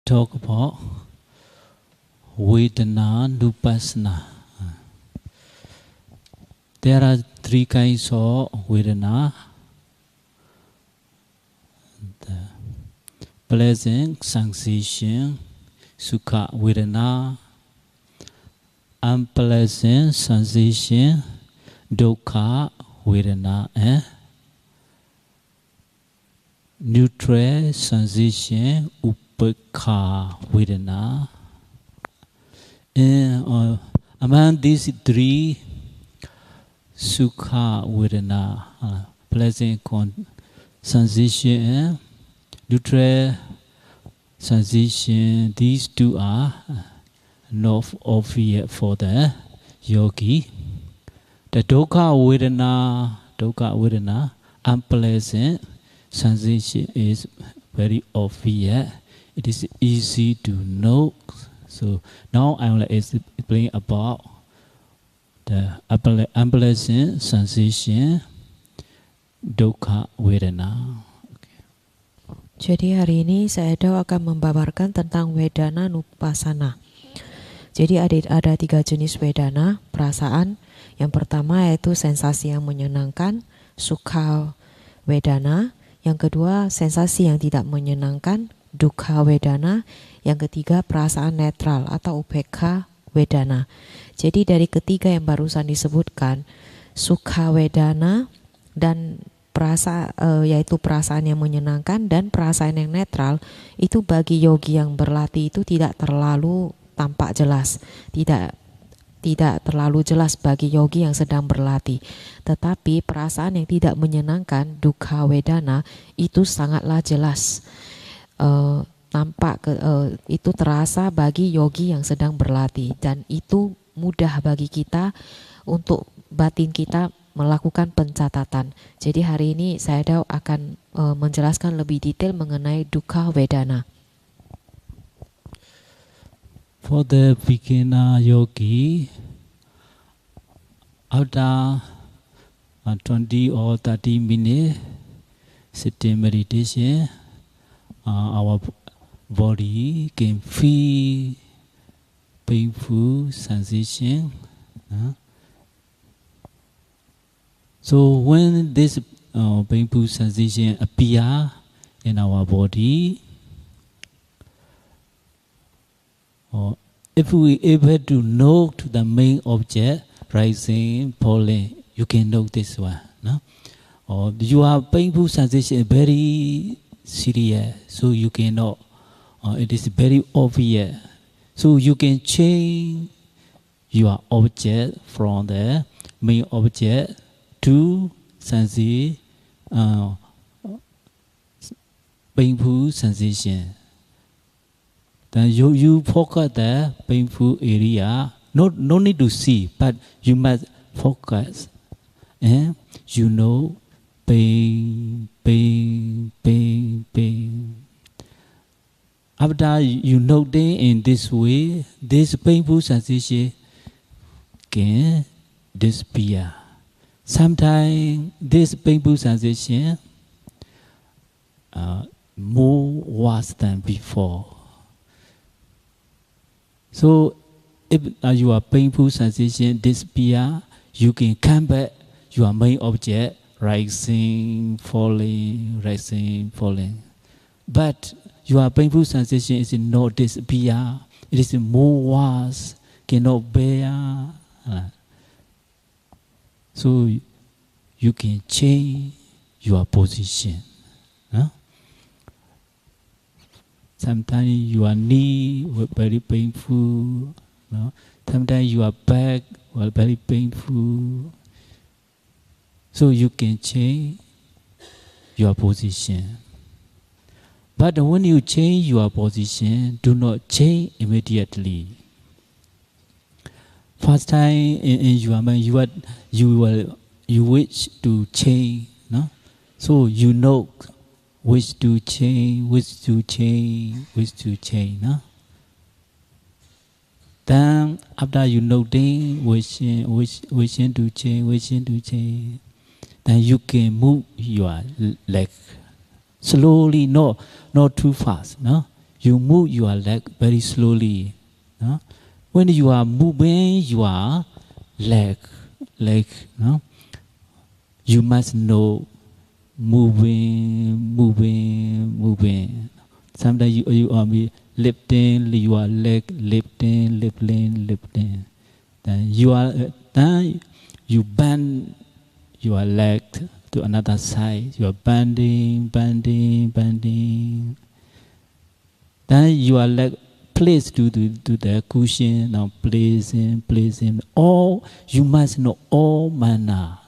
Talk about Vedana Nupassana. There are three kinds of Vedana. The pleasant sensation, Sukha Vedana. Unpleasant sensation, Dukkha Vedana. Neutral sensation, Upekkha Vedana. And among these three, Sukha Vedana, pleasant sensation, neutral sensation, these two are not obvious for the yogi. The Dukkha Vedana, unpleasant sensation is very obvious. It is easy to know. So now I will explain about the unpleasant sensation, Dukkha Vedana. Jadi hari ini saya akan membabarkan tentang Vedana Nupassana. Jadi ada 3 jenis Vedana, perasaan. Yang pertama yaitu sensasi yang menyenangkan, Sukha Vedana. Yang kedua sensasi yang tidak menyenangkan, Dukkha Vedana. Yang ketiga perasaan netral atau Upekkha Vedana. Jadi dari ketiga yang barusan disebutkan, Sukha Vedana dan yaitu perasaan yang menyenangkan dan perasaan yang netral, itu bagi yogi yang berlatih itu tidak terlalu tampak jelas, tidak terlalu jelas bagi yogi yang sedang berlatih. Tetapi perasaan yang tidak menyenangkan, Dukkha Vedana, itu sangatlah jelas. Itu terasa bagi yogi yang sedang berlatih, dan itu mudah bagi kita untuk batin kita melakukan pencatatan. Jadi hari ini saya akan menjelaskan lebih detail mengenai Dukkha Vedana. For the beginner yogi, after 20 or 30 minutes sitting meditation, our body can feel painful sensation. So when this painful sensation appear in our body, or if we able to note the main object rising, falling, you can note this one. No? Or your painful sensation very serious, so you cannot. It is very obvious. So you can change your object from the main object to sensation, painful sensation. Then you focus the painful area. No need to see, but you must focus. And you know pain. After you note in this way, this painful sensation can disappear. Sometimes this painful sensation more worse than before. So if your painful sensation disappear, you can come back your main object, rising, falling, rising, falling. But your painful sensation is not disappear. It is more worse, cannot bear. So you can change your position. Sometimes your knee will very painful. Sometimes your back will very painful. So you can change your position. But when you change your position, do not change immediately. First time in your mind, you wish to change, no? So you know which to change, no? Then after you know wishing to change, then you can move your leg slowly, not too fast. No, you move your leg very slowly. No, when you are moving your leg, no, you must know moving. Sometimes you are lifting your leg, lifting. Then you bend your leg to another side. You are bending. Then your leg placed to the cushion. Now placing. All you must know all manner.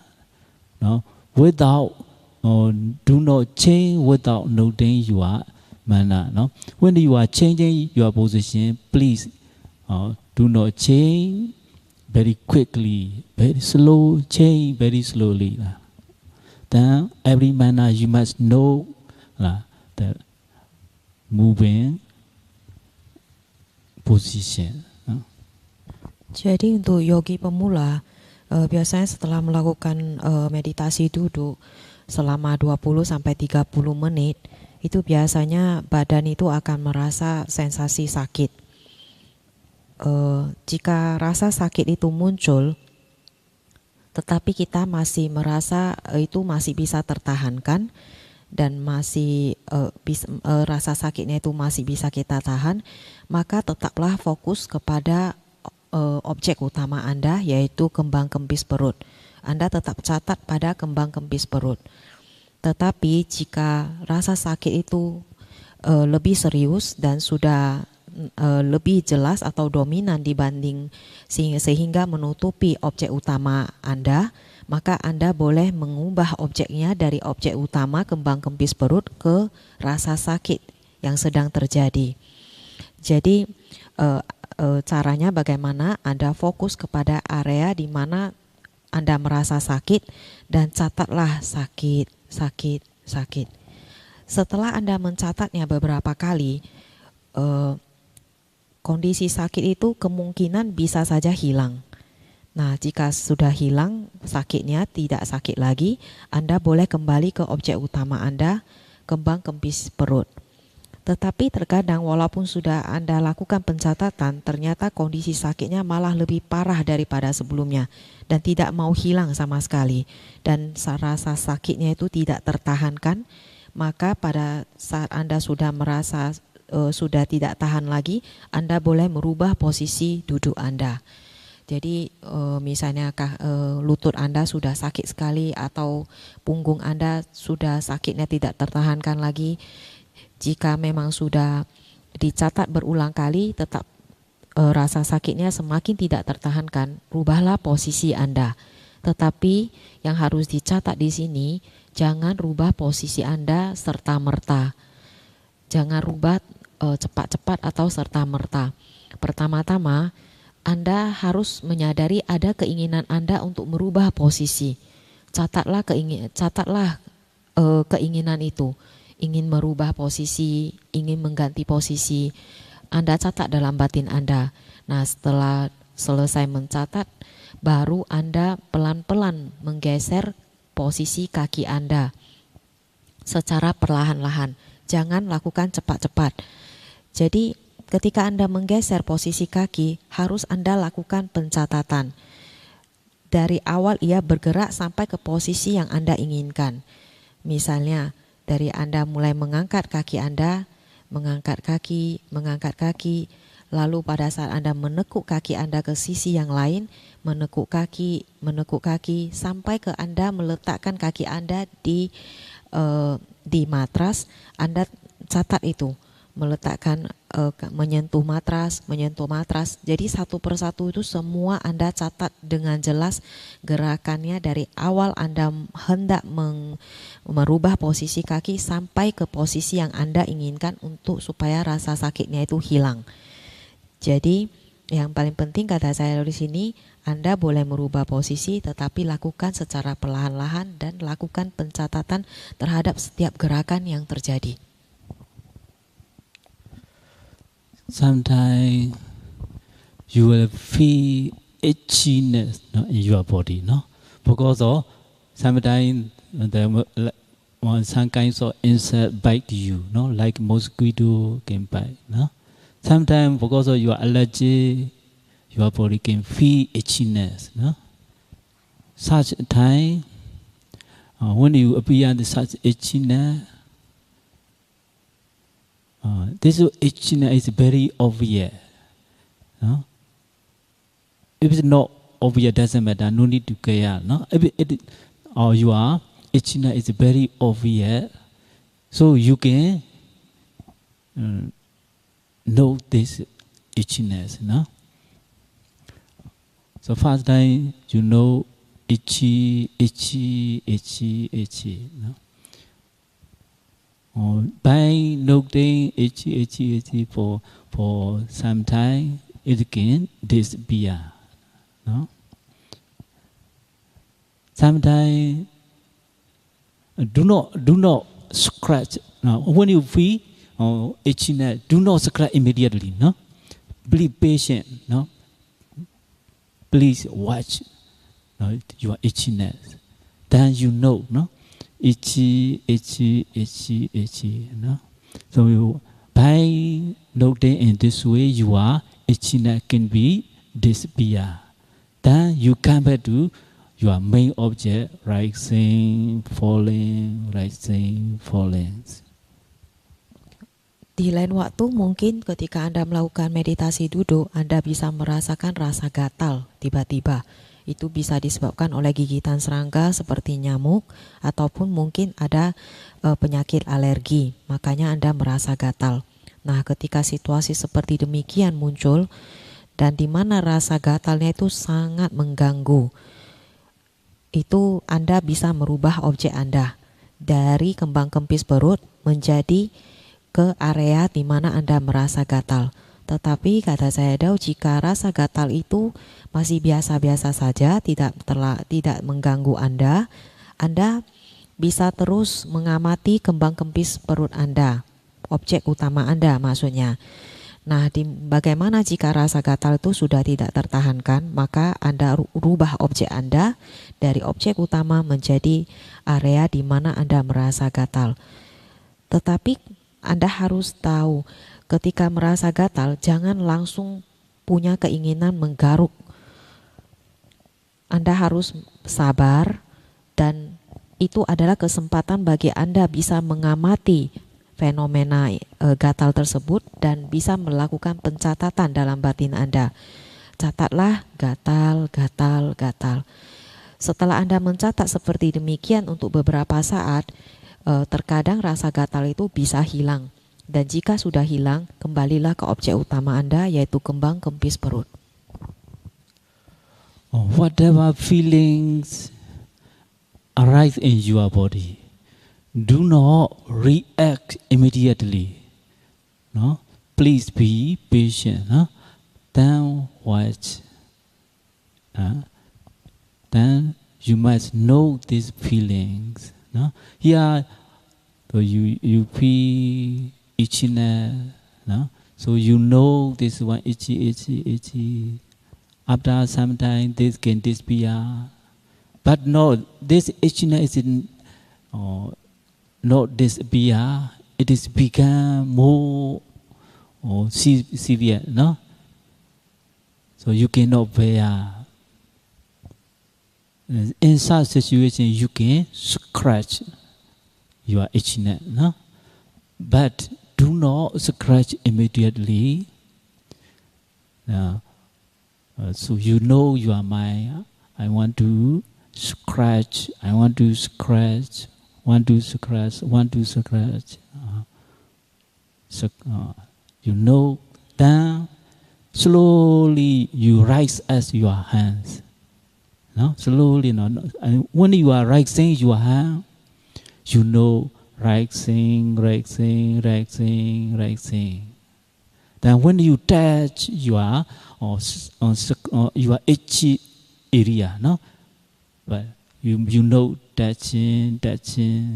No, without do not change without noting your manner. No, when you are changing your position, please do not change very quickly, very slow. Change very slowly. Then every manner you must know the moving position. Jadi untuk yogi pemula, biasanya setelah melakukan meditasi duduk selama 20-30 menit, itu biasanya badan itu akan merasa sensasi sakit. Jika rasa sakit itu muncul, tetapi kita masih merasa itu masih bisa tertahankan dan masih rasa sakitnya itu masih bisa kita tahan, maka tetaplah fokus kepada objek utama Anda, yaitu kembang kempis perut. Anda tetap catat pada kembang kempis perut. Tetapi jika rasa sakit itu lebih serius dan sudah lebih jelas atau dominan dibanding sehingga menutupi objek utama Anda, maka Anda boleh mengubah objeknya dari objek utama kembang kempis perut ke rasa sakit yang sedang terjadi. Jadi caranya bagaimana? Anda fokus kepada area di mana Anda merasa sakit dan catatlah sakit. Setelah Anda mencatatnya beberapa kali, kondisi sakit itu kemungkinan bisa saja hilang. Nah, jika sudah hilang sakitnya, tidak sakit lagi, Anda boleh kembali ke objek utama Anda, kembang kempis perut. Tetapi terkadang walaupun sudah Anda lakukan pencatatan, ternyata kondisi sakitnya malah lebih parah daripada sebelumnya dan tidak mau hilang sama sekali. Dan rasa sakitnya itu tidak tertahankan, maka pada saat Anda sudah merasa sudah tidak tahan lagi, Anda boleh merubah posisi duduk Anda. Jadi misalnya lutut Anda sudah sakit sekali atau punggung Anda sudah sakitnya tidak tertahankan lagi. Jika memang sudah dicatat berulang kali tetap rasa sakitnya semakin tidak tertahankan, rubahlah posisi Anda. Tetapi yang harus dicatat di sini, jangan rubah posisi Anda serta-merta. Jangan rubah cepat-cepat atau serta-merta. Pertama-tama, Anda harus menyadari ada keinginan Anda untuk merubah posisi. Catatlah keinginan itu. Ingin merubah posisi, ingin mengganti posisi, Anda catat dalam batin Anda. Nah, setelah selesai mencatat, baru Anda pelan-pelan menggeser posisi kaki Anda secara perlahan-lahan. Jangan lakukan cepat-cepat. Jadi, ketika Anda menggeser posisi kaki, harus Anda lakukan pencatatan. Dari awal ia bergerak sampai ke posisi yang Anda inginkan. Misalnya, dari Anda mulai mengangkat kaki Anda, mengangkat kaki, lalu pada saat Anda menekuk kaki Anda ke sisi yang lain, menekuk kaki, sampai ke Anda meletakkan kaki Anda di matras. Anda catat itu, meletakkan menyentuh matras. Jadi satu persatu itu semua Anda catat dengan jelas gerakannya dari awal Anda hendak merubah posisi kaki sampai ke posisi yang Anda inginkan untuk supaya rasa sakitnya itu hilang. Jadi yang paling penting kata saya di sini, Anda boleh merubah posisi tetapi lakukan secara perlahan-lahan dan lakukan pencatatan terhadap setiap gerakan yang terjadi. Sometimes you will feel itchiness in your body, no? Because of sometimes some kinds of insect bite you, no, like mosquito can bite, no. Sometimes because of your allergy, your body can feel itchiness, no. Such a time, when you appear in such itchiness, this itchiness is very obvious, no. If it's not obvious, doesn't matter. No need to care, no. Or you are itchiness is very obvious, so you can know this itchiness, no? So first time you know itchy, no? Or by noting itchy for some time, it can disappear, no? Sometimes do not scratch. Now, when you feel itchiness, do not scratch immediately. No, be patient. No, please watch your itchiness. Then you know. No, itchy. No, so by noting in this way, your itchiness can be disappear. Then you come back to your main object, rising, falling, rising, falling. Di lain waktu mungkin ketika Anda melakukan meditasi duduk, Anda bisa merasakan rasa gatal tiba-tiba. Itu bisa disebabkan oleh gigitan serangga seperti nyamuk, ataupun mungkin ada penyakit alergi, makanya Anda merasa gatal. Nah, ketika situasi seperti demikian muncul, dan di mana rasa gatalnya itu sangat mengganggu, itu Anda bisa merubah objek Anda dari kembang kempis perut menjadi ke area di mana Anda merasa gatal. Tetapi kata Sayadaw, jika rasa gatal itu masih biasa-biasa saja, tidak mengganggu Anda bisa terus mengamati kembang kempis perut Anda, objek utama Anda maksudnya. Nah, bagaimana jika rasa gatal itu sudah tidak tertahankan, maka Anda rubah objek Anda dari objek utama menjadi area di mana Anda merasa gatal. Tetapi Anda harus tahu, ketika merasa gatal, jangan langsung punya keinginan menggaruk. Anda harus sabar, dan itu adalah kesempatan bagi Anda bisa mengamati fenomena gatal tersebut dan bisa melakukan pencatatan dalam batin Anda. Catatlah gatal. Setelah Anda mencatat seperti demikian untuk beberapa saat, terkadang rasa gatal itu bisa hilang. Dan jika sudah hilang, kembalilah ke objek utama Anda, yaitu kembang kempis perut. Whatever feelings arise in your body, do not react immediately. No, please be patient. No? Then watch. Then you must know these feelings. No? Here, so you feel itchiness. No? So you know this one itchy. After some time, this can disappear. But no, this itchiness is not disappear. It is become more severe. No? So you cannot bear. In such situation, you can scratch your itchiness. No? But do not scratch immediately. So you know your mind. I want to scratch. You know, then slowly you raise as your hands. No, slowly. No. And when you are raising your hand, you know, raising. Then when you touch your itchy area, no, but you know touching.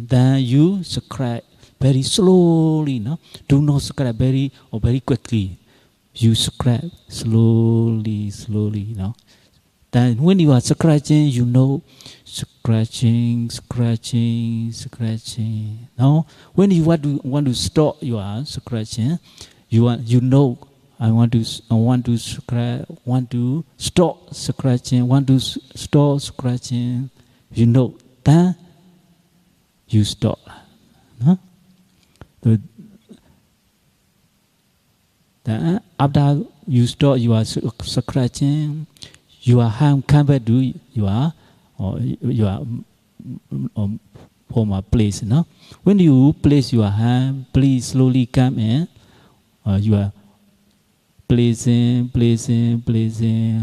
Then you scratch very slowly, no. Do not scratch very quickly. You scratch slowly, no. Then when you are scratching, you know, scratching. Now, when you want to stop your scratching, you know, I want to scratch, want to stop scratching, want to stop scratching. You know, then you stop. No? Then after you stop, you are scratching. Your hand come back to your former place. No? When you place your hand, please slowly come in. You are placing,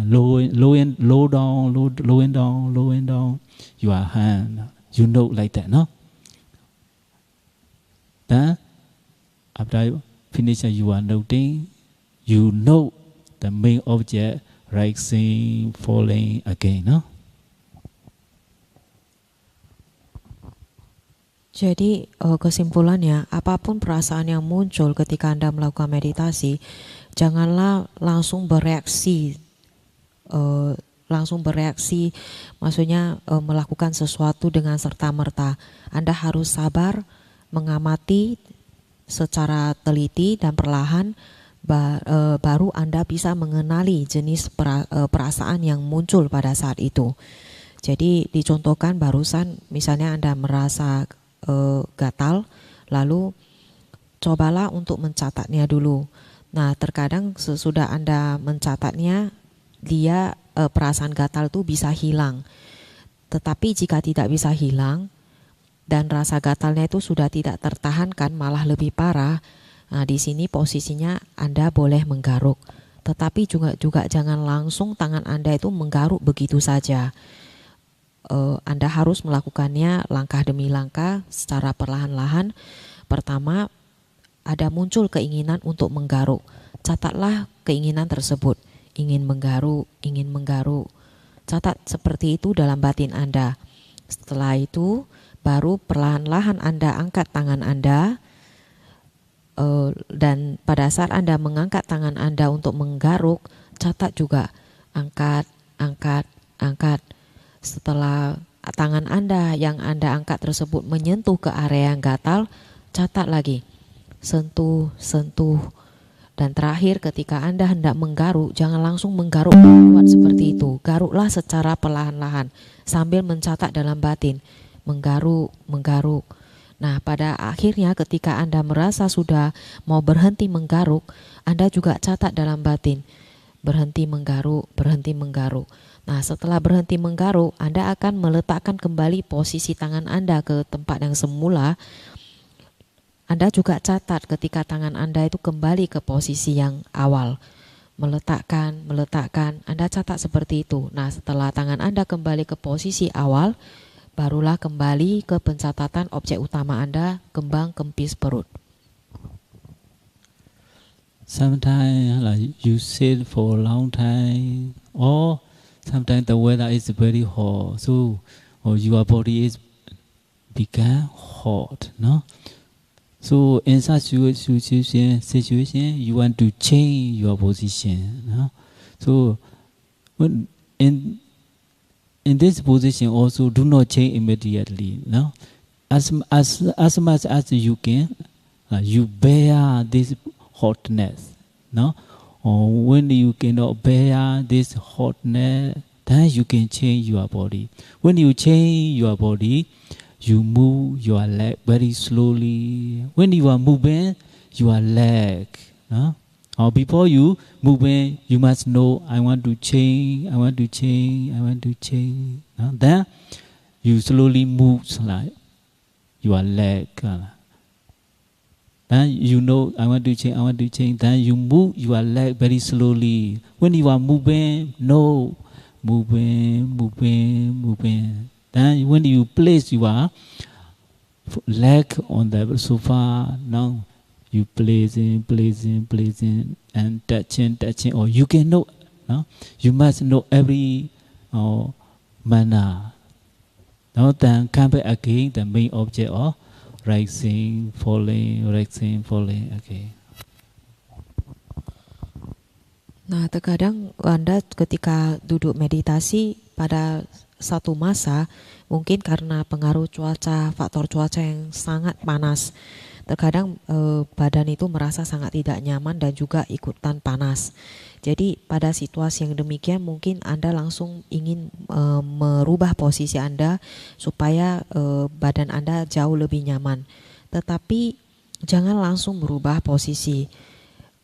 low down your hand. You know, like that, no? Then after finish, you are noting. You know the main object. Rising, falling again, no? Jadi kesimpulannya, apapun perasaan yang muncul ketika Anda melakukan meditasi, janganlah langsung bereaksi, maksudnya melakukan sesuatu dengan serta-merta. Anda harus sabar, mengamati secara teliti dan perlahan, baru Anda bisa mengenali jenis perasaan yang muncul pada saat itu. Jadi dicontohkan barusan, misalnya Anda merasa gatal, lalu cobalah untuk mencatatnya dulu. Nah, terkadang sesudah Anda mencatatnya, perasaan gatal itu bisa hilang. Tetapi jika tidak bisa hilang dan rasa gatalnya itu sudah tidak tertahankan, malah lebih parah, nah, di sini posisinya Anda boleh menggaruk, tetapi juga jangan langsung tangan Anda itu menggaruk begitu saja. Anda harus melakukannya langkah demi langkah secara perlahan-lahan. Pertama, ada muncul keinginan untuk menggaruk. Catatlah keinginan tersebut, ingin menggaruk. Catat seperti itu dalam batin Anda. Setelah itu, baru perlahan-lahan Anda angkat tangan Anda. Dan pada saat Anda mengangkat tangan Anda untuk menggaruk, catat juga, angkat. Setelah tangan Anda yang Anda angkat tersebut menyentuh ke area yang gatal, catat lagi, sentuh. Dan terakhir, ketika Anda hendak menggaruk, jangan langsung menggaruk kuat seperti itu. Garuklah secara perlahan-lahan sambil mencatat dalam batin, menggaruk. Nah, pada akhirnya ketika Anda merasa sudah mau berhenti menggaruk, Anda juga catat dalam batin, berhenti menggaruk. Nah, setelah berhenti menggaruk, Anda akan meletakkan kembali posisi tangan Anda ke tempat yang semula. Anda juga catat ketika tangan Anda itu kembali ke posisi yang awal. Meletakkan, Anda catat seperti itu. Nah, setelah tangan Anda kembali ke posisi awal, barulah kembali ke pencatatan objek utama Anda, kembang kempis perut. Sometimes like you sit for a long time, or sometimes the weather is very hot, so or your body is become hot, no? So in such situation, you want to change your position, no? So when in this position also do not change immediately, no? As much as you can, you bear this hotness, no? Or when you cannot bear this hotness, then you can change your body. When you change your body, you move your leg very slowly. When you are moving your leg, no? Or before you moving, you must know, I want to change. No? Then you slowly move like your leg. Then you know, I want to change. Then you move your leg very slowly. When you are moving, no, moving. Then when you place your leg on the sofa, now you placing, and touching, or you can know, no? You must know every manner. Now then come back again, the main object of rising, falling, okay. Nah, terkadang Anda ketika duduk meditasi pada satu masa, mungkin karena pengaruh cuaca, faktor cuaca yang sangat panas, terkadang badan itu merasa sangat tidak nyaman dan juga ikutan panas. Jadi pada situasi yang demikian mungkin Anda langsung ingin merubah posisi Anda supaya badan Anda jauh lebih nyaman. Tetapi jangan langsung merubah posisi.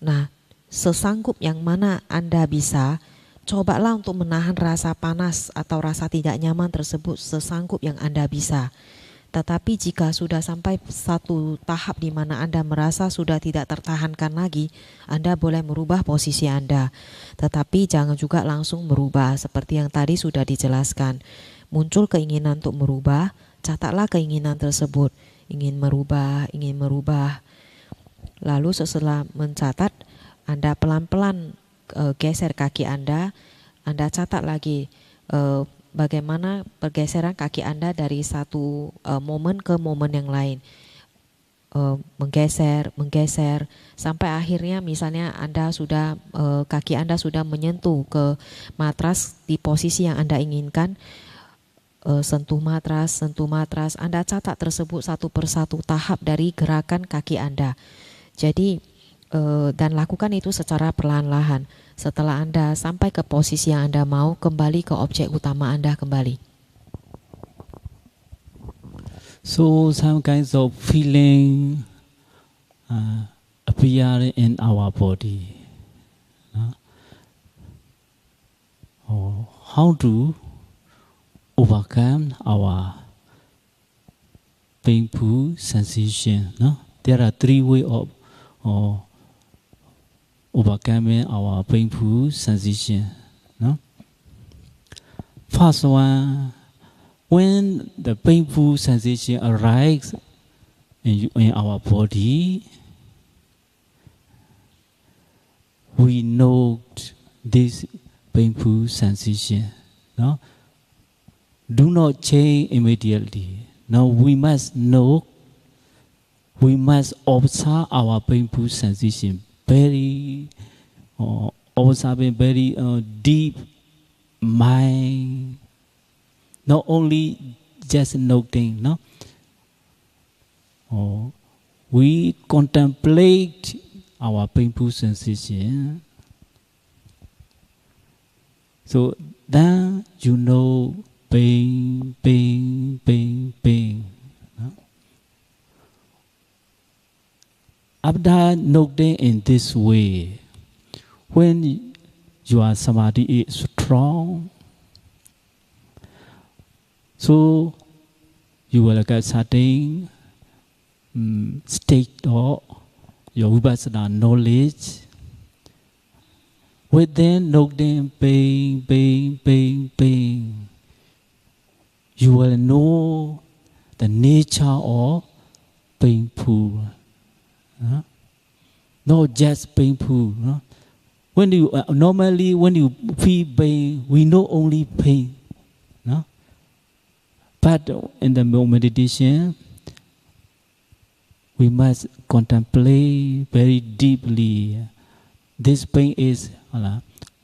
Nah, sesanggup yang mana Anda bisa, cobalah untuk menahan rasa panas atau rasa tidak nyaman tersebut sesanggup yang Anda bisa. Tetapi jika sudah sampai satu tahap di mana Anda merasa sudah tidak tertahankan lagi, Anda boleh merubah posisi Anda. Tetapi jangan juga langsung merubah seperti yang tadi sudah dijelaskan. Muncul keinginan untuk merubah, catatlah keinginan tersebut. Ingin merubah. Lalu setelah mencatat, Anda pelan-pelan geser kaki Anda catat lagi bagaimana pergeseran kaki Anda dari satu momen ke momen yang lain. Menggeser sampai akhirnya misalnya Anda sudah kaki Anda sudah menyentuh ke matras di posisi yang Anda inginkan. Sentuh matras, Anda catat tersebut satu persatu tahap dari gerakan kaki Anda. Jadi dan lakukan itu secara perlahan-lahan. Setelah Anda sampai ke posisi yang Anda mau, kembali ke objek utama Anda kembali. So some kinds of feeling appear in our body. How to overcome our painful sensation? There are three ways of overcoming our painful sensation. First one, when the painful sensation arises in our body, we note this painful sensation. Do not change immediately. Now we must know, we must observe our painful sensation very, observing very deep mind. Not only just noting, we contemplate our painful sensation. So then you know pain. After noting in this way, when your samadhi is strong, so you will get certain state of your vipassana knowledge. Within noting pain, you will know the nature of painful. Not just painful. When you normally when you feel pain, we know only pain. But in the meditation, we must contemplate very deeply. This pain is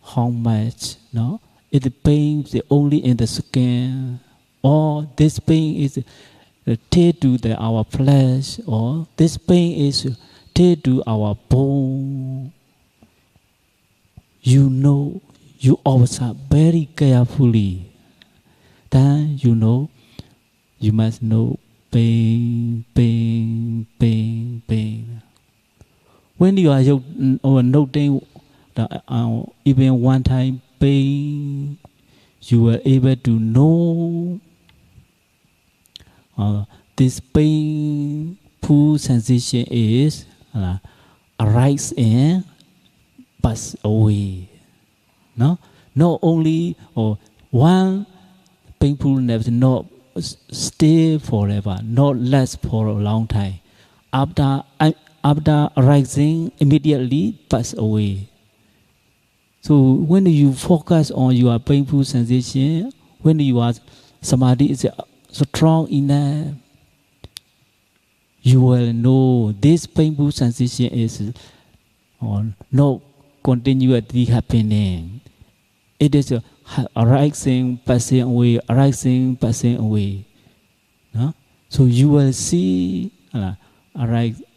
how much? Is the pain only in the skin, or this pain is tied to our flesh, or this pain is tied to our bone? You know, you observe very carefully. Then you know, you must know pain. When you are noting even one time pain, you are able to know this painful sensation is arise and pass away. Not only one painfulness not stay forever, not last for a long time. After arising, immediately pass away. So when you focus on your painful sensation, when your samadhi is strong enough, you will know this painful sensation is not continuously happening. It is arising, passing away, arising, passing away. No? So you will see arising,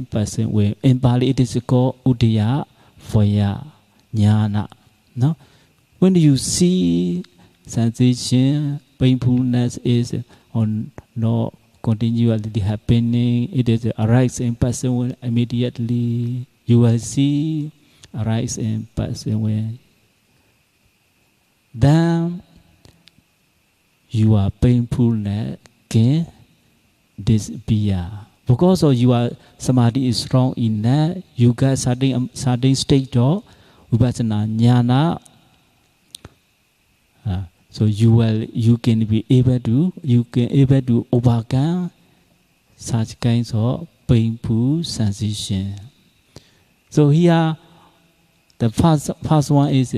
passing away. In Pali it is called Udaya Vaya Jnana. No? When you see sensation, painfulness is not continually happening, it is arising, passing away immediately. You will see arise and pass away. Then your painfulness can disappear. Because of your samadhi is strong in that, you get certain state of vipassana jnana. So you can be able to overcome such kinds of painful sensation. So here, the first one is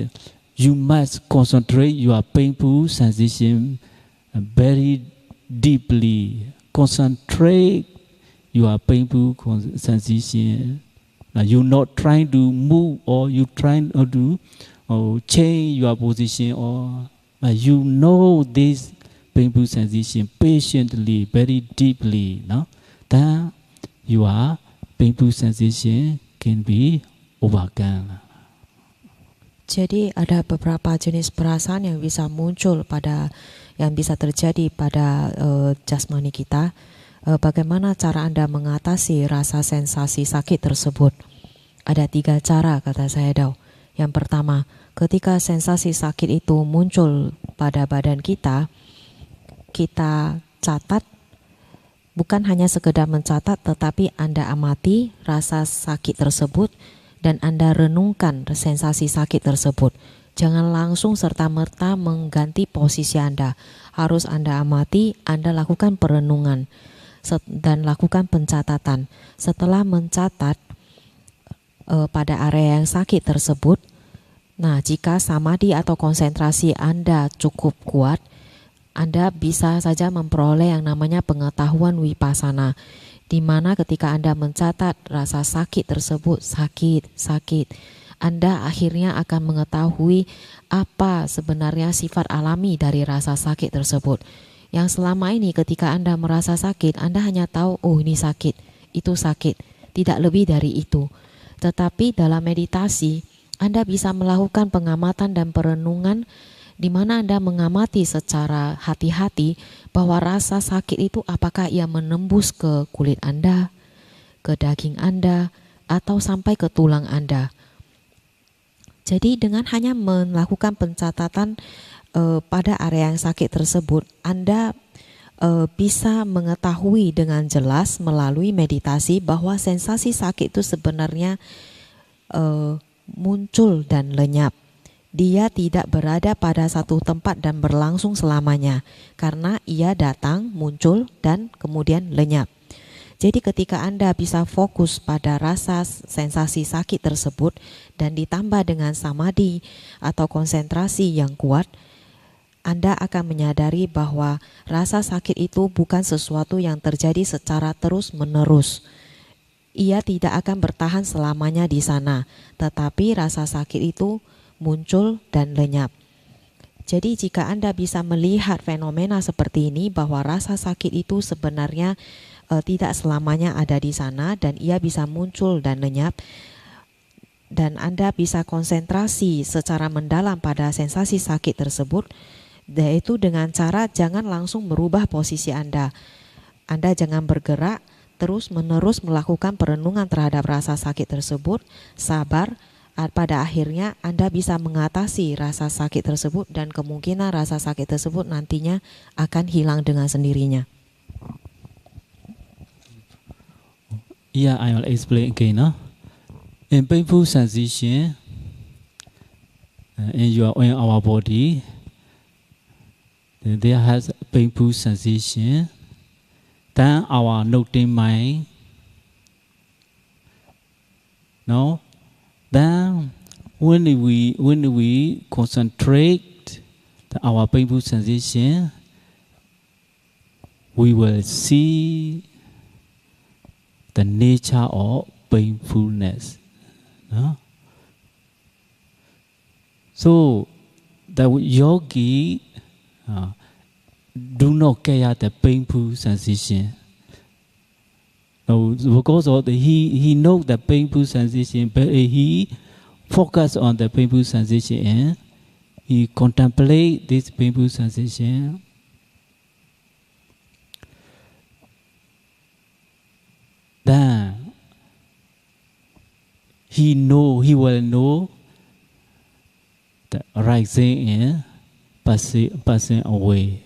you must concentrate your painful sensation very deeply. Concentrate your painful sensation. You're not trying to move or you trying to change your position or you know this painful sensation patiently, very deeply. No? Then your painful sensation can be overcome. Jadi ada beberapa jenis perasaan yang bisa muncul yang bisa terjadi pada jasmani kita. Bagaimana cara Anda mengatasi rasa sensasi sakit tersebut? Ada 3 cara kata Sayadaw. Yang pertama, ketika sensasi sakit itu muncul pada badan kita, kita catat, bukan hanya sekedar mencatat, tetapi Anda amati rasa sakit tersebut dan Anda renungkan sensasi sakit tersebut. Jangan langsung serta-merta mengganti posisi Anda. Harus Anda amati, Anda lakukan perenungan dan lakukan pencatatan. Setelah mencatat pada area yang sakit tersebut, nah jika samadhi atau konsentrasi Anda cukup kuat, Anda bisa saja memperoleh yang namanya pengetahuan vipassana, di mana ketika Anda mencatat rasa sakit tersebut, sakit, Anda akhirnya akan mengetahui apa sebenarnya sifat alami dari rasa sakit tersebut. Yang selama ini ketika Anda merasa sakit, Anda hanya tahu, oh ini sakit, itu sakit, tidak lebih dari itu. Tetapi dalam meditasi, Anda bisa melakukan pengamatan dan perenungan di mana Anda mengamati secara hati-hati bahwa rasa sakit itu apakah ia menembus ke kulit Anda, ke daging Anda, atau sampai ke tulang Anda. Jadi dengan hanya melakukan pencatatan pada area yang sakit tersebut, Anda bisa mengetahui dengan jelas melalui meditasi bahwa sensasi sakit itu sebenarnya muncul dan lenyap. Dia tidak berada pada satu tempat dan berlangsung selamanya, karena ia datang, muncul, dan kemudian lenyap. Jadi ketika Anda bisa fokus pada rasa sensasi sakit tersebut dan ditambah dengan samadhi atau konsentrasi yang kuat, Anda akan menyadari bahwa rasa sakit itu bukan sesuatu yang terjadi secara terus-menerus. Ia tidak akan bertahan selamanya di sana, tetapi rasa sakit itu muncul dan lenyap. Jadi jika Anda bisa melihat fenomena seperti ini, bahwa rasa sakit itu sebenarnya tidak selamanya ada di sana dan ia bisa muncul dan lenyap, dan Anda bisa konsentrasi secara mendalam pada sensasi sakit tersebut, yaitu dengan cara jangan langsung merubah posisi Anda. Anda jangan bergerak, terus-menerus melakukan perenungan terhadap rasa sakit tersebut, sabar. Pada akhirnya Anda bisa mengatasi rasa sakit tersebut dan kemungkinan rasa sakit tersebut nantinya akan hilang dengan sendirinya. Yeah, I will explain again. In painful sensation in our body, there has painful sensation. Then our noting mind, no. Then when we concentrate our painful sensation, we will see the nature of painfulness. No? So the yogi do not get the painful sensation. No, because of he knows the painful sensation, but he focus on the painful sensation and he contemplate this painful sensation. Then he will know the rising and passing away.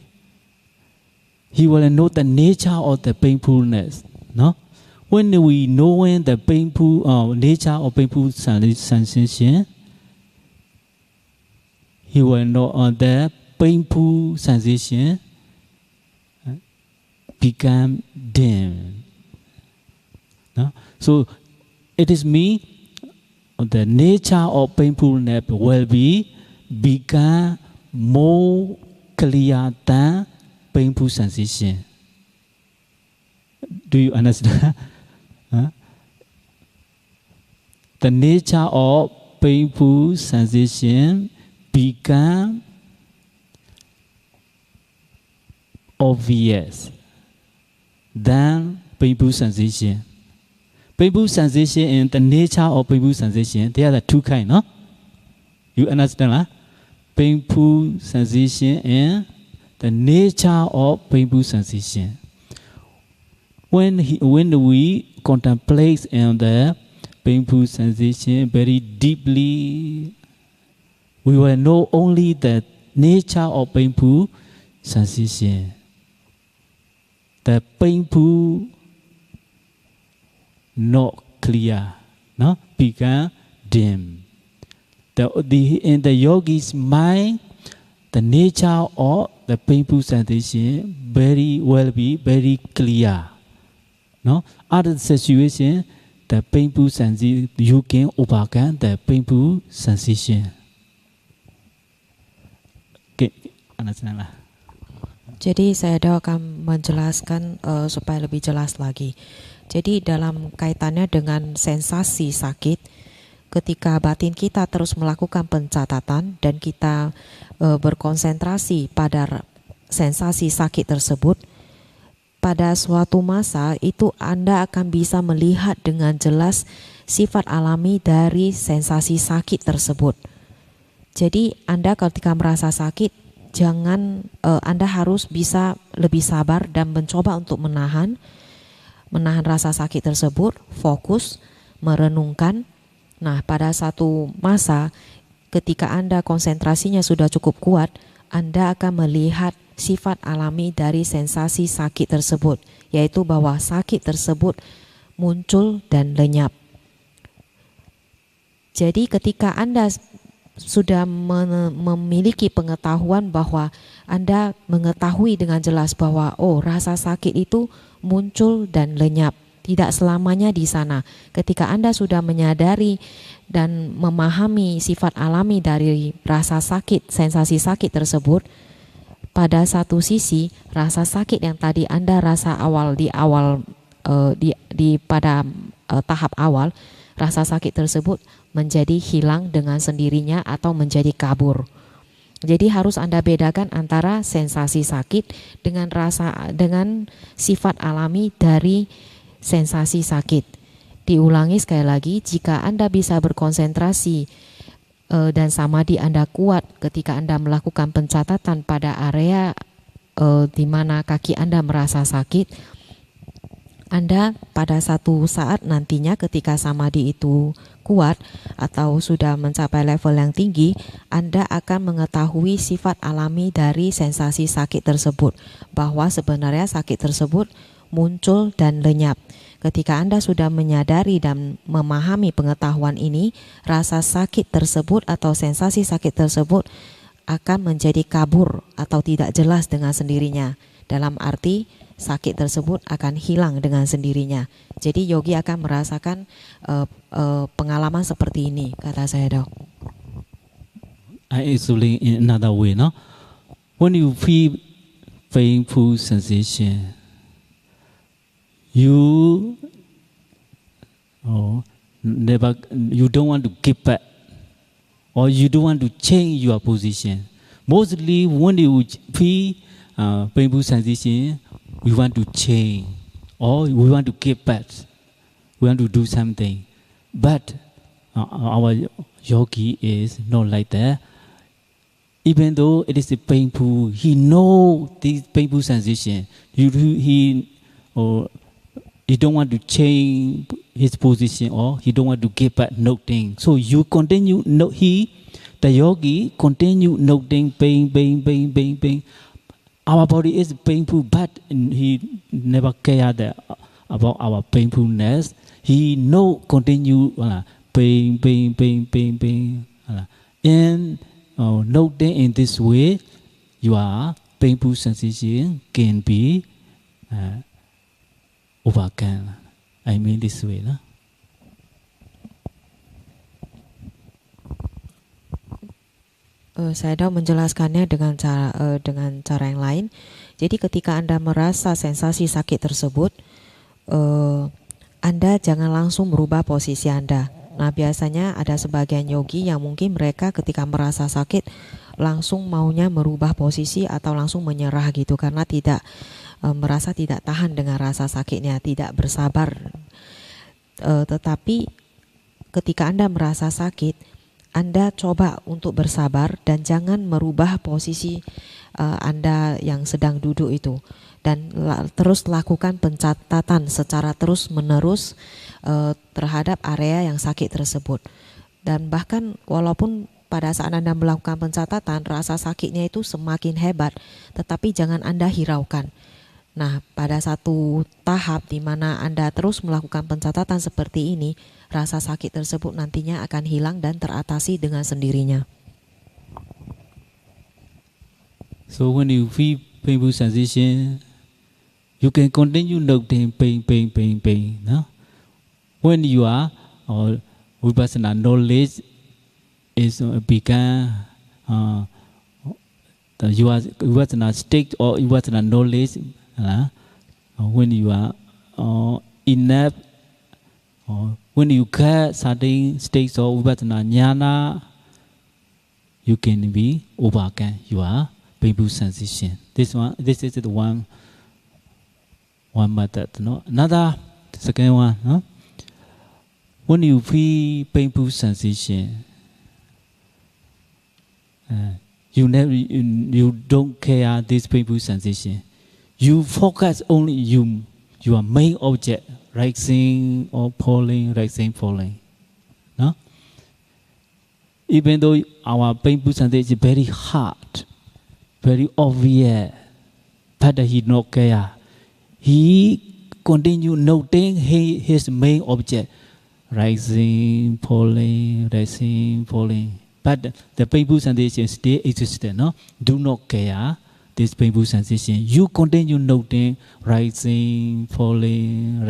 He will know the nature of the painfulness. No? When we know the painful nature of painful sensation, he will know the painful sensation become dim. No? So it is me. The nature of painfulness will become more clear than painful sensation. Do you understand? The nature of painful sensation become obvious than painful sensation. Painful sensation and the nature of painful sensation, they are the two kinds, no? You understand, huh? Painful sensation and the nature of painful sensation. When we contemplate on the painful sensation very deeply, we will know only the nature of painful sensation. The painful not clear, no? Become dim. In the yogi's mind, the nature of the painful sensation will be very clear. No? Other situation, the painful sensation, you can overcome the painful sensation. Okay, understand lah. Jadi saya akan menjelaskan supaya lebih jelas lagi. Jadi dalam kaitannya dengan sensasi sakit, ketika batin kita terus melakukan pencatatan dan kita berkonsentrasi pada sensasi sakit tersebut, pada suatu masa itu Anda akan bisa melihat dengan jelas sifat alami dari sensasi sakit tersebut. Jadi Anda ketika merasa sakit, Anda harus bisa lebih sabar dan mencoba untuk menahan rasa sakit tersebut, fokus, merenungkan. Nah, pada satu masa ketika Anda konsentrasinya sudah cukup kuat, Anda akan melihat sifat alami dari sensasi sakit tersebut, yaitu bahwa sakit tersebut muncul dan lenyap. Jadi ketika Anda sudah memiliki pengetahuan bahwa Anda mengetahui dengan jelas bahwa rasa sakit itu muncul dan lenyap, tidak selamanya di sana. Ketika Anda sudah menyadari dan memahami sifat alami dari rasa sakit, sensasi sakit tersebut, pada satu sisi rasa sakit yang tadi Anda rasa pada tahap awal, rasa sakit tersebut menjadi hilang dengan sendirinya atau menjadi kabur. Jadi harus Anda bedakan antara sensasi sakit dengan sifat alami dari sensasi sakit. Diulangi sekali lagi, jika Anda bisa berkonsentrasi dan samadhi Anda kuat ketika Anda melakukan pencatatan pada area di mana kaki Anda merasa sakit, Anda pada satu saat nantinya ketika samadhi itu kuat atau sudah mencapai level yang tinggi, Anda akan mengetahui sifat alami dari sensasi sakit tersebut, bahwa sebenarnya sakit tersebut muncul dan lenyap. Ketika Anda sudah menyadari dan memahami pengetahuan ini, rasa sakit tersebut atau sensasi sakit tersebut akan menjadi kabur atau tidak jelas dengan sendirinya. Dalam arti sakit tersebut akan hilang dengan sendirinya. Jadi yogi akan merasakan pengalaman seperti ini, kata saya, Dok. I explain in another way, no? When you feel painful sensation, you never, you don't want to give back, or you don't want to change your position. Mostly when you feel painful sensation, we want to change, or we want to give back. We want to do something. But our yogi is not like that. Even though it is painful, he knows this painful sensation. He don't want to change his position, or he don't want to give back nothing. So you continue, the yogi continue noting pain. Our body is painful, but he never care about our painfulness. He continue pain. And noting in this way, your painful sensation can be overcome. I mean this way, no? Saya menjelaskannya dengan cara yang lain. Jadi ketika Anda merasa sensasi sakit tersebut, Anda jangan langsung merubah posisi Anda. Nah, biasanya ada sebagian yogi yang mungkin mereka ketika merasa sakit langsung maunya merubah posisi atau langsung menyerah gitu, karena merasa tidak tahan dengan rasa sakitnya, tidak bersabar. Tetapi ketika Anda merasa sakit, Anda coba untuk bersabar dan jangan merubah posisi Anda yang sedang duduk itu, dan terus lakukan pencatatan secara terus-menerus terhadap area yang sakit tersebut. Dan bahkan walaupun pada saat Anda melakukan pencatatan rasa sakitnya itu semakin hebat, tetapi jangan Anda hiraukan. Nah, pada satu tahap di mana Anda terus melakukan pencatatan seperti ini, rasa sakit tersebut nantinya akan hilang dan teratasi dengan sendirinya. So when you feel painful sensation, you can continue noting pain. No? When you are vipassana knowledge is begun, your vipassana state or vipassana knowledge. When you are enough, when you get certain states of vipassana jnana, you can be overcome your painful sensation. This is the one method. No? Another second one. No? When you feel painful sensation, you don't care this painful sensation. You focus only your main object, rising or falling, No? Even though our painful sensation is very hard, very obvious, but he not care. He continue noting his main object, rising, falling. But the painful sensation still exists. No? Do not care this painful sensation. You continue noting rising, falling.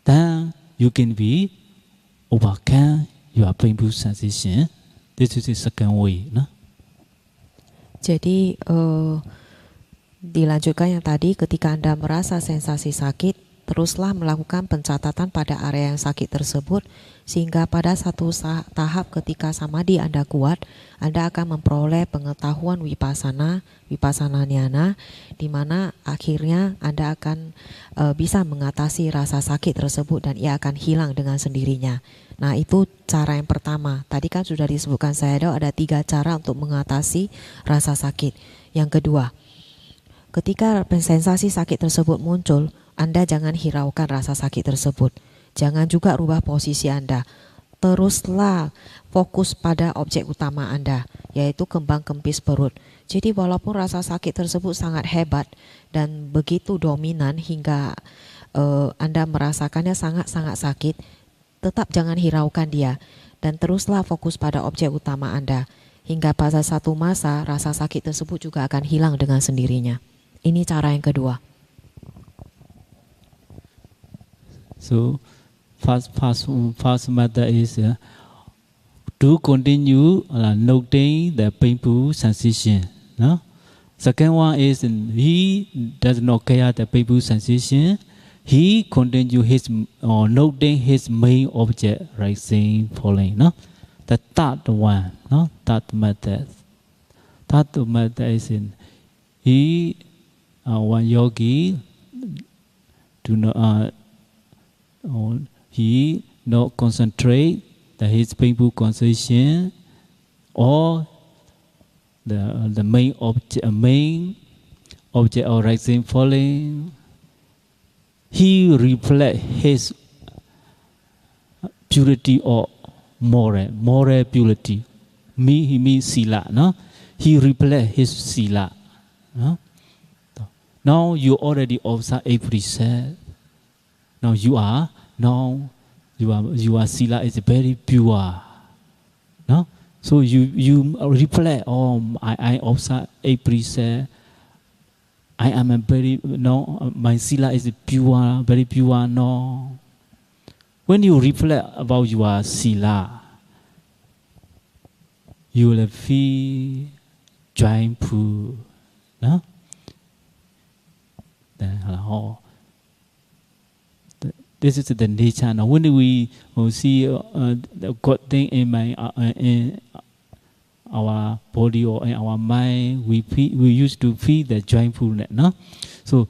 Then you can be overcome your painful sensation. This is the second way. No? Jadi dilanjutkan yang tadi, ketika Anda merasa sensasi sakit, teruslah melakukan pencatatan pada area yang sakit tersebut, sehingga pada satu tahap ketika samadhi Anda kuat, Anda akan memperoleh pengetahuan vipassana jnana, di mana akhirnya Anda akan bisa mengatasi rasa sakit tersebut dan ia akan hilang dengan sendirinya. Nah, itu cara yang pertama. Tadi kan sudah disebutkan Sayadaw ada 3 cara untuk mengatasi rasa sakit. Yang kedua, ketika sensasi sakit tersebut muncul, Anda jangan hiraukan rasa sakit tersebut. Jangan juga rubah posisi Anda. Teruslah fokus pada objek utama Anda, yaitu kembang kempis perut. Jadi walaupun rasa sakit tersebut sangat hebat dan begitu dominan hingga Anda merasakannya sangat-sangat sakit, tetap jangan hiraukan dia. Dan teruslah fokus pada objek utama Anda. Hingga pada satu masa rasa sakit tersebut juga akan hilang dengan sendirinya. Ini cara yang kedua. So, first method is to continue noting the painful sensation. No? Second one is he does not care the painful sensation. he continue his noting his main object, rising, falling. No, the third one, no, third method. Third method is in he, one yogi, do not, he not concentrate his painful concentration or the main object of rising, falling. He reflect his purity or moral purity. He means sila, no? He reflect his sila. No? Now you already observe every cell. Now you are sila is very pure. No? So you reflect, I observe every cell. I am a very, no, my sila is pure, very pure, no. When you reflect about your sila, you will feel joyful, no? This is the nature. Now, when we see the good thing in our body or in our mind, we used to feel the joyfulness, no? So,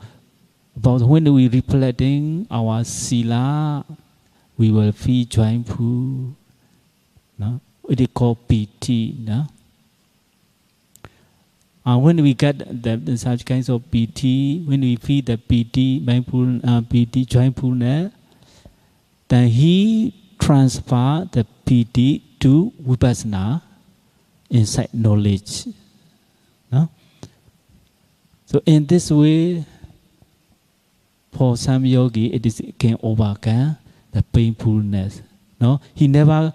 about when we reflecting our sila, we will feel joyful, no? It is called piti, no? When we get such kinds of piti, when we feel the piti, piti, joyfulness, then he transfer the piti to vipassana, insight knowledge. No? So in this way, for some yogi, it can overcome the painfulness. No? He never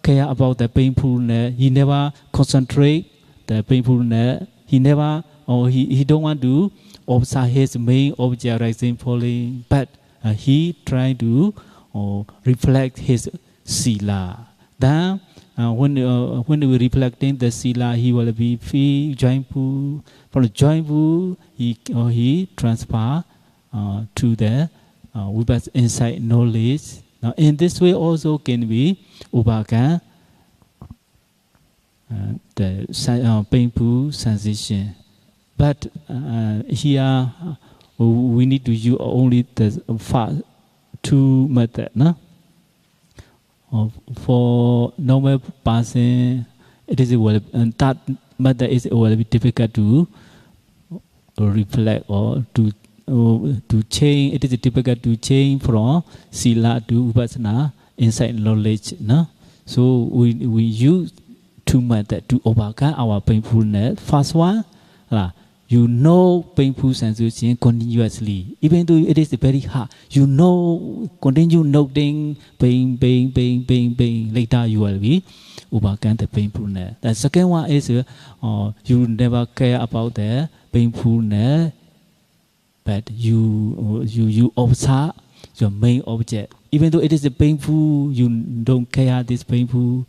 care about the painfulness. He never concentrate the painfulness. He never, he don't want to observe his main object rising, falling, but he try to reflect his sila. Then when we reflecting the sila, he will be feel joyful. From the joyful, he transfer to the with insight knowledge. Now, in this way also can be overcome the painful sensation. But here we need to use only the first two methods. No? For normal person, it is that method is will be difficult to reflect or to change. It is difficult to change from sila to vipassana, insight knowledge. No? So we use two methods to overcome our painfulness. First one, you know painful sensation continuously. Even though it is very hard, you know, continue noting pain. Later you will be overcome the painfulness. The second one is you never care about the painfulness, but you observe your main object. Even though it is painful, you don't care this painful.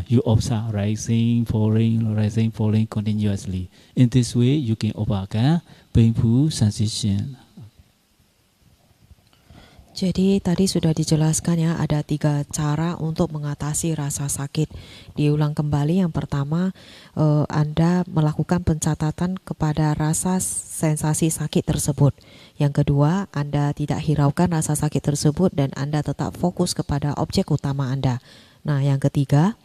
You observe rising, falling continuously. In this way, you can overcome painful sensation. Jadi tadi sudah dijelaskan ya, ada 3 cara untuk mengatasi rasa sakit. Diulang kembali, yang pertama Anda melakukan pencatatan kepada rasa sensasi sakit tersebut. Yang kedua, Anda tidak hiraukan rasa sakit tersebut dan Anda tetap fokus kepada objek utama Anda. Nah, yang ketiga,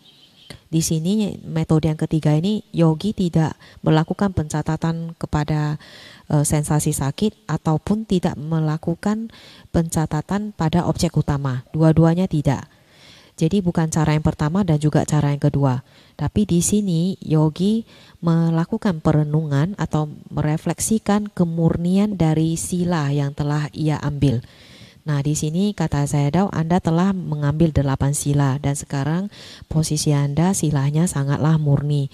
di sini metode yang ketiga ini yogi tidak melakukan pencatatan kepada sensasi sakit ataupun tidak melakukan pencatatan pada objek utama. Dua-duanya tidak. Jadi bukan cara yang pertama dan juga cara yang kedua. Tapi di sini yogi melakukan perenungan atau merefleksikan kemurnian dari sila yang telah ia ambil. Nah, di sini kata Sayadaw, Anda telah mengambil 8 sila dan sekarang posisi Anda silanya sangatlah murni.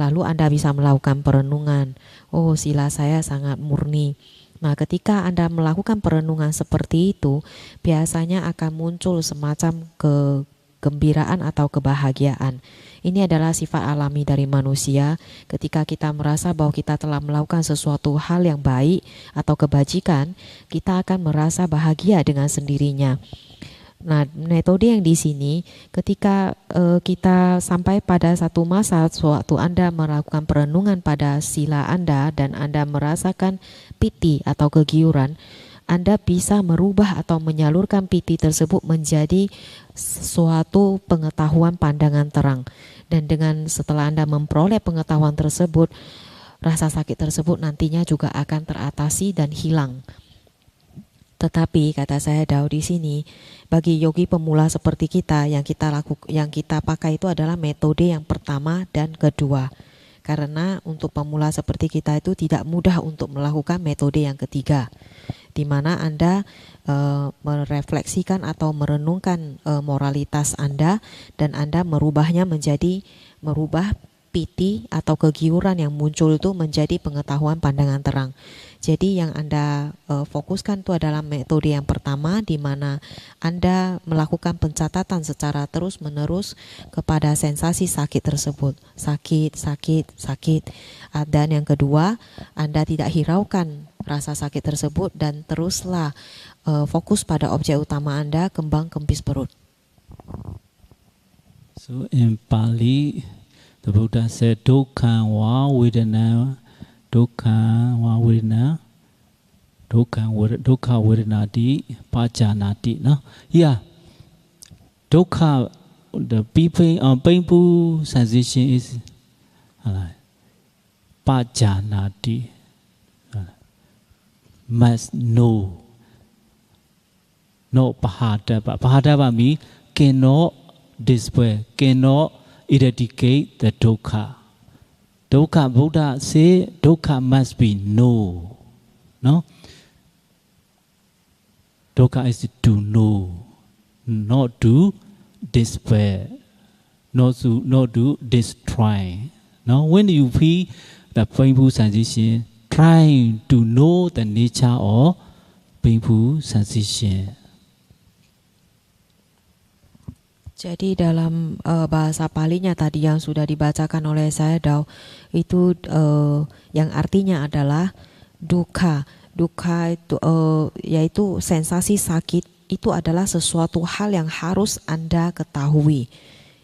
Lalu Anda bisa melakukan perenungan. Oh, sila saya sangat murni. Nah, ketika Anda melakukan perenungan seperti itu, biasanya akan muncul semacam kegembiraan atau kebahagiaan. Ini adalah sifat alami dari manusia. Ketika kita merasa bahwa kita telah melakukan sesuatu hal yang baik atau kebajikan, kita akan merasa bahagia dengan sendirinya. Nah, metode yang di sini ketika kita sampai pada satu masa suatu Anda melakukan perenungan pada sila Anda dan Anda merasakan piti atau kegiuran, Anda bisa merubah atau menyalurkan piti tersebut menjadi suatu pengetahuan pandangan terang. Dan dengan setelah Anda memperoleh pengetahuan tersebut, rasa sakit tersebut nantinya juga akan teratasi dan hilang. Tetapi kata saya Dao di sini, bagi yogi pemula seperti kita yang kita pakai itu adalah metode yang pertama dan kedua. Karena untuk pemula seperti kita itu tidak mudah untuk melakukan metode yang ketiga, di mana Anda merefleksikan atau merenungkan moralitas Anda dan Anda merubahnya merubah piti atau kegiuran yang muncul itu menjadi pengetahuan pandangan terang. Jadi yang Anda fokuskan itu adalah metode yang pertama, di mana Anda melakukan pencatatan secara terus-menerus kepada sensasi sakit tersebut. Sakit. Dan yang kedua, Anda tidak hiraukan rasa sakit tersebut dan teruslah fokus pada objek utama Anda, kembang kempis perut. So in Pali, the Buddha said, Dukkha wa vedana, Dukkha wa vedana, Dukkha vedanati, pajanati. No? Yeah, Dukkha, the painful sensation is pajanati, must know. No pahadava. Pahadava means cannot despair, cannot eradicate the dukkha. Dukkha, Buddha say, dukkha must be no. No? Dukkha is to know, not to despair, not to destroy. No? When you feel the painful sensation, try to know the nature of painful sensation. Jadi dalam bahasa Palinya tadi yang sudah dibacakan oleh saya Dao, itu yang artinya adalah dukkha. Dukkha itu yaitu sensasi sakit, itu adalah sesuatu hal yang harus Anda ketahui.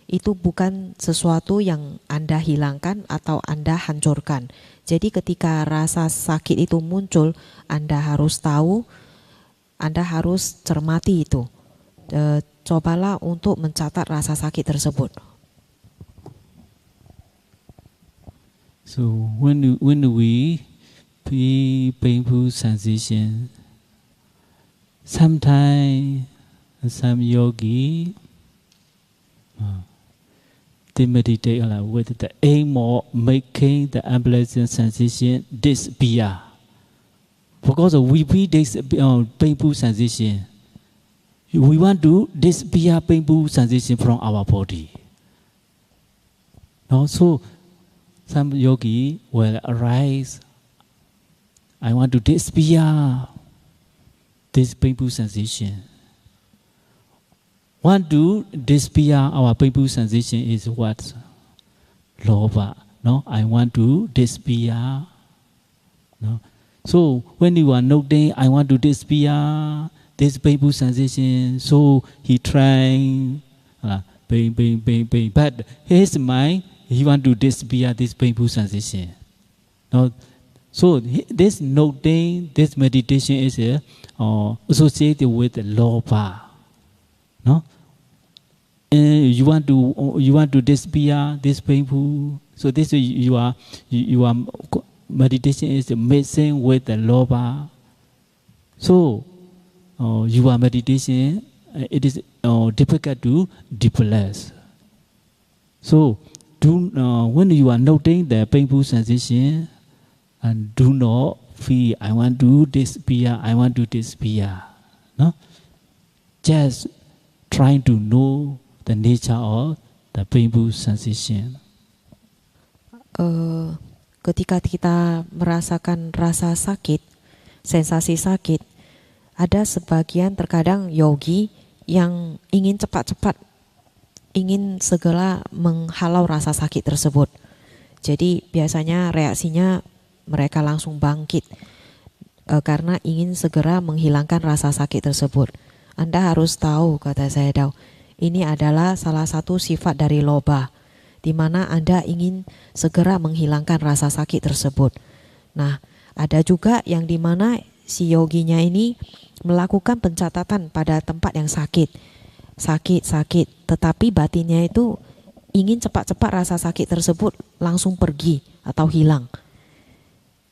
Itu bukan sesuatu yang Anda hilangkan atau Anda hancurkan. Jadi ketika rasa sakit itu muncul, Anda harus tahu, Anda harus cermati itu. Cobalah untuk mencatat rasa sakit tersebut. So when we feel painful sensation, sometimes some yogi they meditate with the aim of making the unpleasant sensation disappear. Because we feel this painful sensation, we want to disappear painful sensation from our body. So some yogi will arise, I want to disappear this painful sensation. Want to disappear our painful sensation is what? Lobha. No, I want to disappear. No. So when you are noting, I want to disappear this painful sensation, so he trying, pain. But his mind, he want to disappear this painful sensation. No. So this noting, this meditation is associated with the lobha. No, you want to disappear this painful. So this you are meditation is mixing with the lobha. So your meditation it is difficult to depress. So when you are noting the painful sensation, and do not feel I want to disappear. No, just trying to know the nature of the painful sensation. Ketika kita merasakan rasa sakit, sensasi sakit, ada sebagian terkadang yogi yang ingin cepat-cepat ingin segera menghalau rasa sakit tersebut. Jadi biasanya reaksinya mereka langsung bangkit karena ingin segera menghilangkan rasa sakit tersebut. Anda harus tahu, kata Sayadaw, ini adalah salah satu sifat dari loba, di mana Anda ingin segera menghilangkan rasa sakit tersebut. Nah, ada juga yang di mana si yoginya ini melakukan pencatatan pada tempat yang sakit, tetapi batinnya itu ingin cepat-cepat rasa sakit tersebut langsung pergi atau hilang.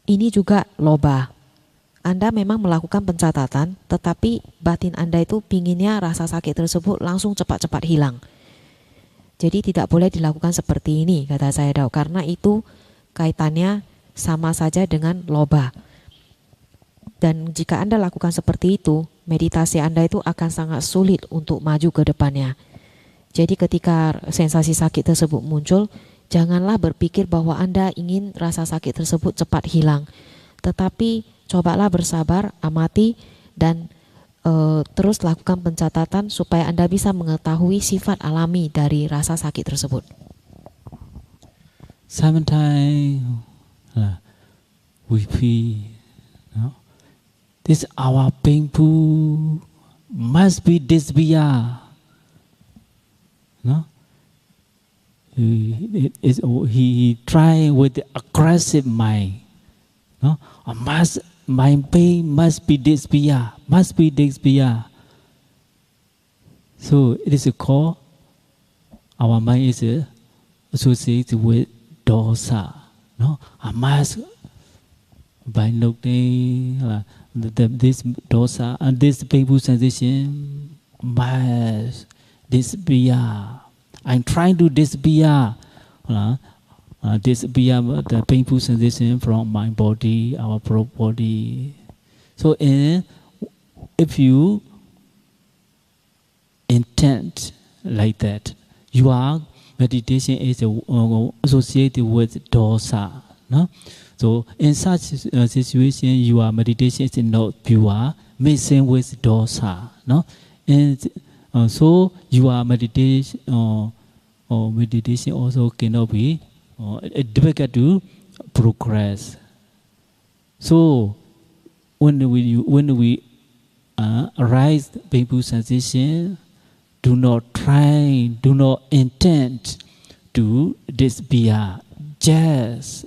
Ini juga loba. Anda memang melakukan pencatatan, tetapi batin Anda itu pinginnya rasa sakit tersebut langsung cepat-cepat hilang. Jadi tidak boleh dilakukan seperti ini, kata Sayadaw, karena itu kaitannya sama saja dengan loba. Dan jika Anda lakukan seperti itu, meditasi Anda itu akan sangat sulit untuk maju ke depannya. Jadi ketika sensasi sakit tersebut muncul, janganlah berpikir bahwa Anda ingin rasa sakit tersebut cepat hilang. Tetapi cobalah bersabar, amati, dan terus lakukan pencatatan supaya Anda bisa mengetahui sifat alami dari rasa sakit tersebut. Sometimes we feel, this our painful must be disappear. No? He try with the aggressive mind. No? My pain must be disappear. So it is called, our mind is associated with dosa. No? I must, by noting this dosa and this painful sensation must disappear. I'm trying to disappear the painful sensation from my body, our body. So if you intend like that, your meditation is associated with dosa. No? So in such situation, your meditation is not pure, mixing with dosa. No? And so your meditation meditation also cannot be difficult to progress. So when we arise painful sensation, do not intend to disappear. Just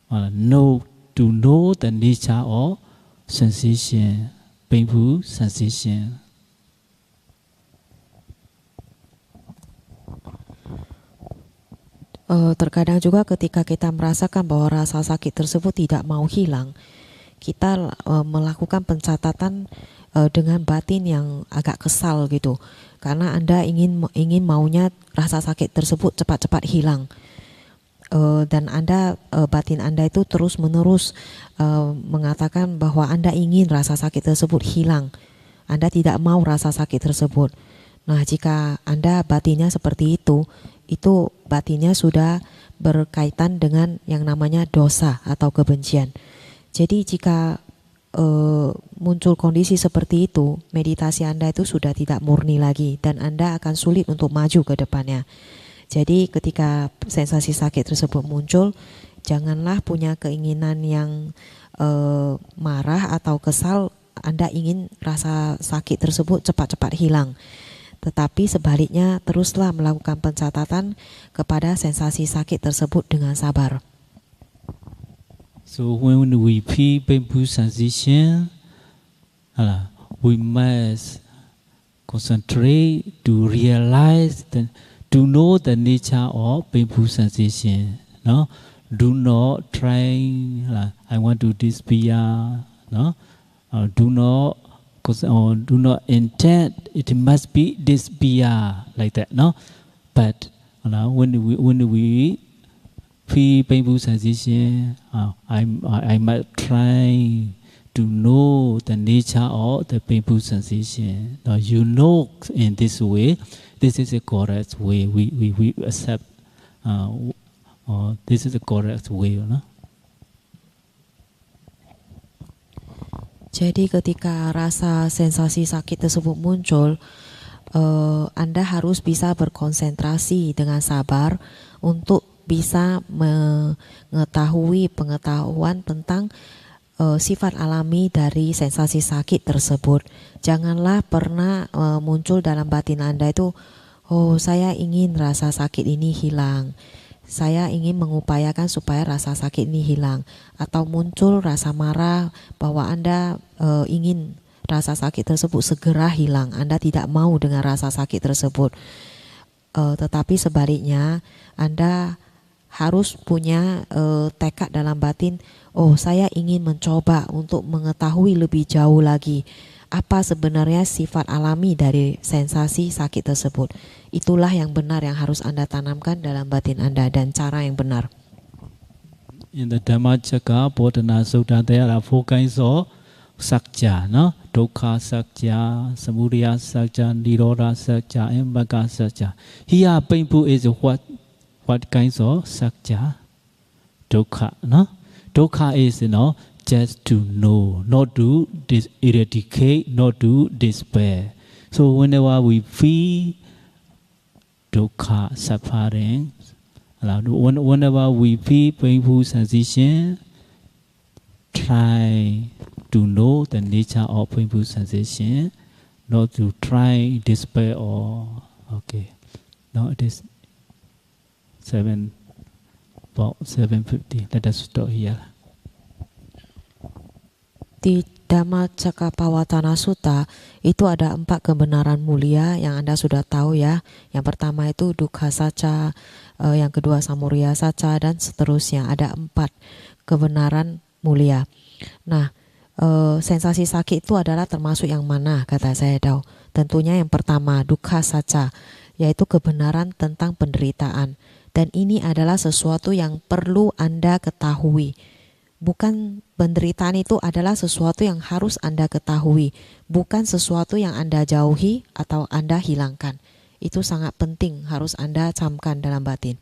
know the nature of sensation, painful sensation. Terkadang juga ketika kita merasakan bahwa rasa sakit tersebut tidak mau hilang, kita melakukan pencatatan dengan batin yang agak kesal gitu, karena Anda ingin maunya rasa sakit tersebut cepat-cepat hilang, dan batin Anda itu terus-menerus mengatakan bahwa Anda ingin rasa sakit tersebut hilang, Anda tidak mau rasa sakit tersebut. Nah, jika Anda batinnya seperti itu batinnya sudah berkaitan dengan yang namanya dosa atau kebencian. Jadi jika muncul kondisi seperti itu, meditasi Anda itu sudah tidak murni lagi dan Anda akan sulit untuk maju ke depannya. Jadi ketika sensasi sakit tersebut muncul, janganlah punya keinginan yang marah atau kesal, Anda ingin rasa sakit tersebut cepat-cepat hilang. Tetapi sebaliknya teruslah melakukan pencatatan kepada sensasi sakit tersebut dengan sabar. So when we feel painful sensation, we must concentrate to realize, to know the nature of painful sensation. No, do not try. I want to disappear. No, do not intend it must be disappear like that. No, but when we feel painful sensation, I might try to know the nature of the painful sensation. Now you know in this way, this is the correct way. We accept. This is the correct way. No? Jadi ketika rasa sensasi sakit tersebut muncul, Anda harus bisa berkonsentrasi dengan sabar untuk bisa mengetahui pengetahuan tentang sifat alami dari sensasi sakit tersebut. Janganlah pernah muncul dalam batin Anda itu, oh saya ingin rasa sakit ini hilang, saya ingin mengupayakan supaya rasa sakit ini hilang, atau muncul rasa marah bahwa Anda ingin rasa sakit tersebut segera hilang, Anda tidak mau dengan rasa sakit tersebut. Tetapi sebaliknya, Anda harus punya tekad dalam batin, oh saya ingin mencoba untuk mengetahui lebih jauh lagi apa sebenarnya sifat alami dari sensasi sakit tersebut. Itulah yang benar yang harus Anda tanamkan dalam batin Anda dan cara yang benar. In the Dhammacakka Bodhana Sutta, there are 4 kinds of sakya, no? Dukkha sakya, samudaya sakya, nirodha sakya, and magga sakya. Here, painful is what kinds of sakya? Dukkha, no? Dukkha is, just to know, not to eradicate, not to despair. So whenever we feel dukkha, suffering, whenever we feel painful sensation, try to know the nature of painful sensation, not to try despair or okay. Now it is 7:50. Let us stop here. Di Dhammacakkappavattana Sutta itu ada 4 kebenaran mulia yang Anda sudah tahu ya. Yang pertama itu dukkha sacca, yang kedua samudaya sacca, dan seterusnya. Ada 4 kebenaran mulia. Nah, sensasi sakit itu adalah termasuk yang mana, kata Sayadaw? Tentunya yang pertama dukkha sacca, yaitu kebenaran tentang penderitaan. Dan ini adalah sesuatu yang perlu Anda ketahui. Bukan penderitaan itu adalah sesuatu yang harus Anda ketahui, bukan sesuatu yang Anda jauhi atau Anda hilangkan. Itu sangat penting, harus Anda camkan dalam batin.